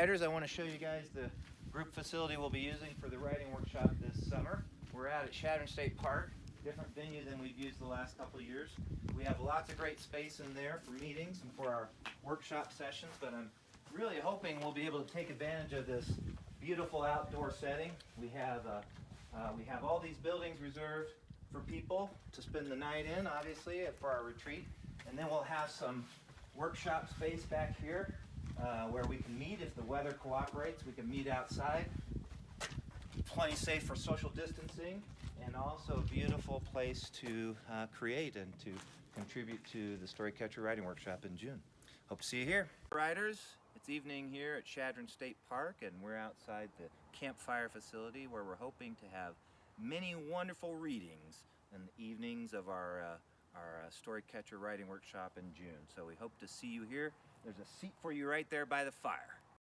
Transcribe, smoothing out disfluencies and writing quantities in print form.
Riders, I want to show you guys the group facility we'll be using for the writing workshop this summer. We're out at Chadron State Park, different venue than we've used the last couple of years. We have lots of great space in there for meetings and for our workshop sessions, but I'm really hoping we'll be able to take advantage of this beautiful outdoor setting. We have all these buildings reserved for people to spend the night in, obviously, for our retreat, and then we'll have some workshop space back here where we can meet if the weather cooperates. We can meet outside. Plenty safe for social distancing, and also a beautiful place to create and to contribute to the Storycatcher Writing Workshop in June. Hope to see you here. Writers, it's evening here at Chadron State Park, and we're outside the campfire facility where we're hoping to have many wonderful readings in the evenings of our Storycatcher Writing Workshop in June. So we hope to see you here. There's a seat for you right there by the fire.